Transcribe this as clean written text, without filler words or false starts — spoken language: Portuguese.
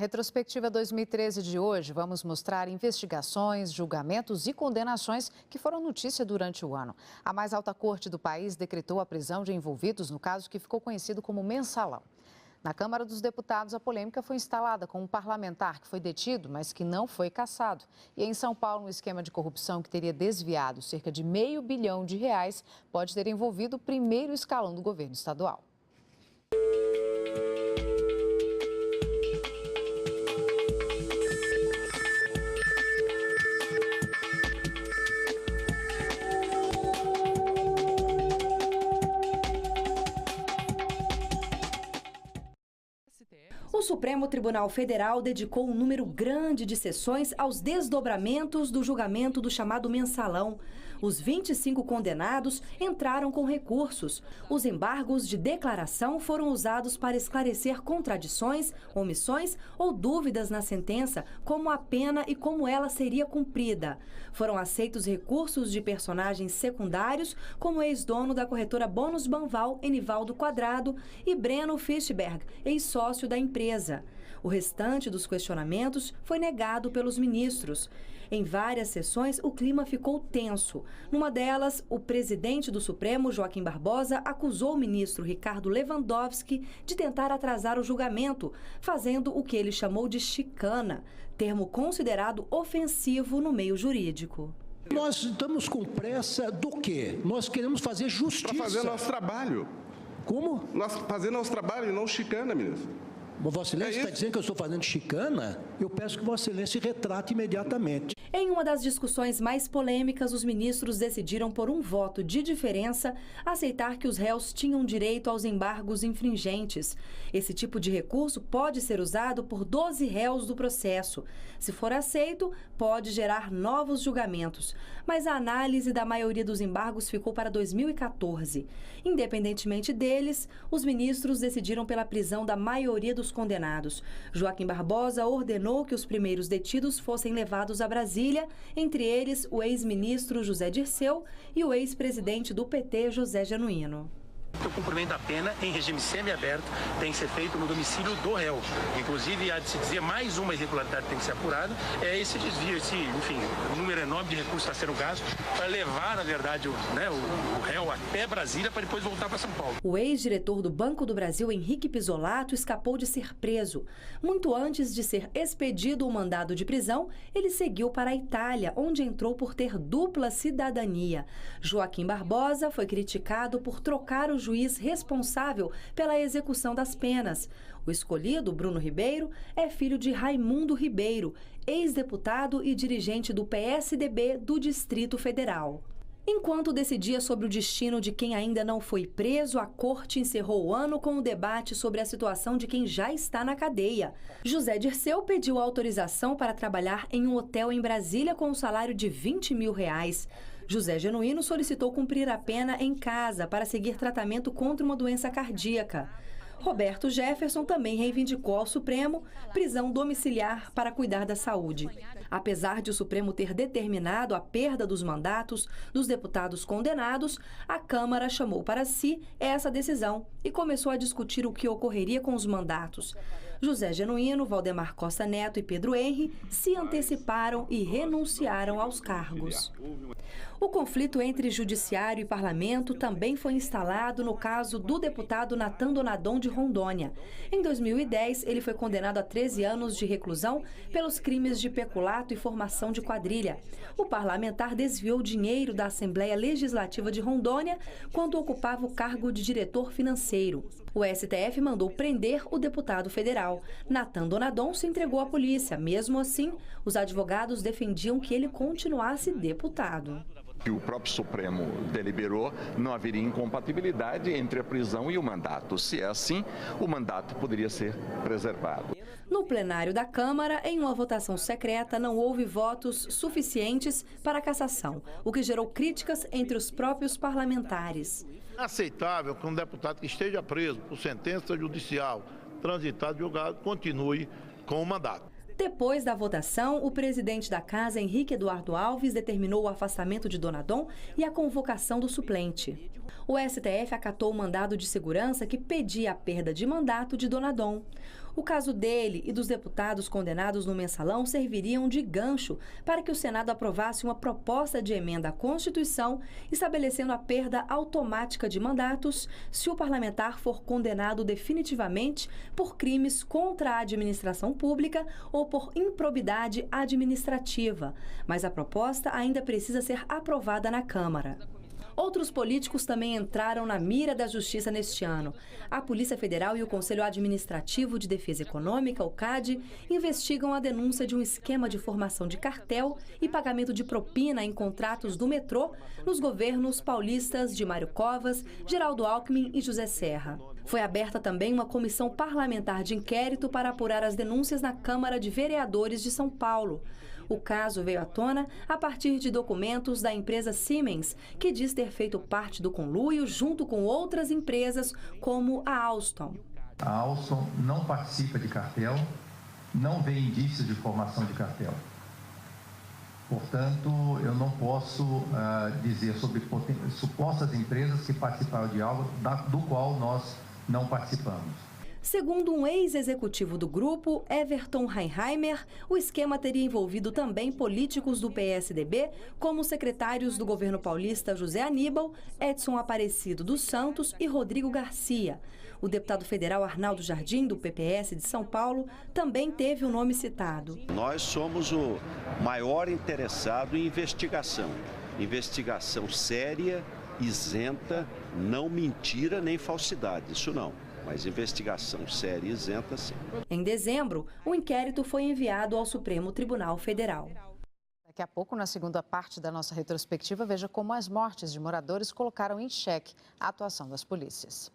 retrospectiva 2013 de hoje, vamos mostrar investigações, julgamentos e condenações que foram notícia durante o ano. A mais alta corte do país decretou a prisão de envolvidos no caso que ficou conhecido como Mensalão. Na Câmara dos Deputados, a polêmica foi instalada com um parlamentar que foi detido, mas que não foi cassado. E em São Paulo, um esquema de corrupção que teria desviado cerca de R$500 bilhão pode ter envolvido o primeiro escalão do governo estadual. O Supremo Tribunal Federal dedicou um número grande de sessões aos desdobramentos do julgamento do chamado Mensalão. Os 25 condenados entraram com recursos. Os embargos de declaração foram usados para esclarecer contradições, omissões ou dúvidas na sentença, como a pena e como ela seria cumprida. Foram aceitos recursos de personagens secundários, como o ex-dono da corretora Bônus Banval, Enivaldo Quadrado, e Breno Fischberg, ex-sócio da empresa. O restante dos questionamentos foi negado pelos ministros. Em várias sessões, o clima ficou tenso. Numa delas, o presidente do Supremo, Joaquim Barbosa, acusou o ministro Ricardo Lewandowski de tentar atrasar o julgamento, fazendo o que ele chamou de chicana, termo considerado ofensivo no meio jurídico. Nós estamos com pressa do quê? Nós queremos fazer justiça. Para fazer nosso trabalho. Como? Nós fazer nosso trabalho e não chicana, ministro. Vossa Excelência está dizendo que eu estou fazendo chicana? Eu peço que Vossa Excelência retrate imediatamente. Em uma das discussões mais polêmicas, os ministros decidiram, por um voto de diferença, aceitar que os réus tinham direito aos embargos infringentes. Esse tipo de recurso pode ser usado por 12 réus do processo. Se for aceito, pode gerar novos julgamentos. Mas a análise da maioria dos embargos ficou para 2014. Independentemente deles, os ministros decidiram pela prisão da maioria dos condenados. Joaquim Barbosa ordenou que os primeiros detidos fossem levados a Brasília, entre eles o ex-ministro José Dirceu e o ex-presidente do PT, José Genuíno. O cumprimento da pena em regime semiaberto tem que ser feito no domicílio do réu. Inclusive, há de se dizer, mais uma irregularidade tem que ser apurada, é esse desvio, o número enorme de recursos está sendo gasto para levar, na verdade, o réu até Brasília para depois voltar para São Paulo. O ex-diretor do Banco do Brasil, Henrique Pisolato, escapou de ser preso. Muito antes de ser expedido o mandado de prisão, ele seguiu para a Itália, onde entrou por ter dupla cidadania. Joaquim Barbosa foi criticado por trocar o juiz responsável pela execução das penas. O escolhido, Bruno Ribeiro, é filho de Raimundo Ribeiro, ex-deputado e dirigente do PSDB do Distrito Federal. Enquanto decidia sobre o destino de quem ainda não foi preso, a corte encerrou o ano com o debate sobre a situação de quem já está na cadeia. José Dirceu pediu autorização para trabalhar em um hotel em Brasília com um salário de R$20 mil. José Genuíno solicitou cumprir a pena em casa para seguir tratamento contra uma doença cardíaca. Roberto Jefferson também reivindicou ao Supremo prisão domiciliar para cuidar da saúde. Apesar de o Supremo ter determinado a perda dos mandatos dos deputados condenados, a Câmara chamou para si essa decisão e começou a discutir o que ocorreria com os mandatos. José Genuíno, Valdemar Costa Neto e Pedro Henri se anteciparam e renunciaram aos cargos. O conflito entre judiciário e parlamento também foi instalado no caso do deputado Natan Donadon de Rondônia. Em 2010, ele foi condenado a 13 anos de reclusão pelos crimes de peculato e formação de quadrilha. O parlamentar desviou dinheiro da Assembleia Legislativa de Rondônia quando ocupava o cargo de diretor financeiro. O STF mandou prender o deputado federal. Natan Donadon se entregou à polícia. Mesmo assim, os advogados defendiam que ele continuasse deputado. Que o próprio Supremo deliberou, não haveria incompatibilidade entre a prisão e o mandato. Se é assim, o mandato poderia ser preservado. No plenário da Câmara, em uma votação secreta, não houve votos suficientes para a cassação, o que gerou críticas entre os próprios parlamentares. É aceitável que um deputado que esteja preso por sentença judicial transitada de julgado continue com o mandato. Depois da votação, o presidente da Casa, Henrique Eduardo Alves, determinou o afastamento de Donadon e a convocação do suplente. O STF acatou o mandado de segurança que pedia a perda de mandato de Donadon. O caso dele e dos deputados condenados no Mensalão serviriam de gancho para que o Senado aprovasse uma proposta de emenda à Constituição estabelecendo a perda automática de mandatos se o parlamentar for condenado definitivamente por crimes contra a administração pública ou por improbidade administrativa. Mas a proposta ainda precisa ser aprovada na Câmara. Outros políticos também entraram na mira da Justiça neste ano. A Polícia Federal e o Conselho Administrativo de Defesa Econômica, o CAD, investigam a denúncia de um esquema de formação de cartel e pagamento de propina em contratos do metrô nos governos paulistas de Mário Covas, Geraldo Alckmin e José Serra. Foi aberta também uma comissão parlamentar de inquérito para apurar as denúncias na Câmara de Vereadores de São Paulo. O caso veio à tona a partir de documentos da empresa Siemens, que diz ter feito parte do conluio junto com outras empresas, como a Alstom. A Alstom não participa de cartel, não vê indícios de formação de cartel. Portanto, eu não posso dizer sobre supostas empresas que participaram de algo do qual nós não participamos. Segundo um ex-executivo do grupo, Everton Reinheimer, o esquema teria envolvido também políticos do PSDB, como os secretários do governo paulista José Aníbal, Edson Aparecido dos Santos e Rodrigo Garcia. O deputado federal Arnaldo Jardim, do PPS de São Paulo, também teve o nome citado. Nós somos o maior interessado em investigação. Investigação séria, isenta, não mentira nem falsidade, isso não. Mas investigação séria e isenta, sim. Em dezembro, o inquérito foi enviado ao Supremo Tribunal Federal. Daqui a pouco, na segunda parte da nossa retrospectiva, veja como as mortes de moradores colocaram em xeque a atuação das polícias.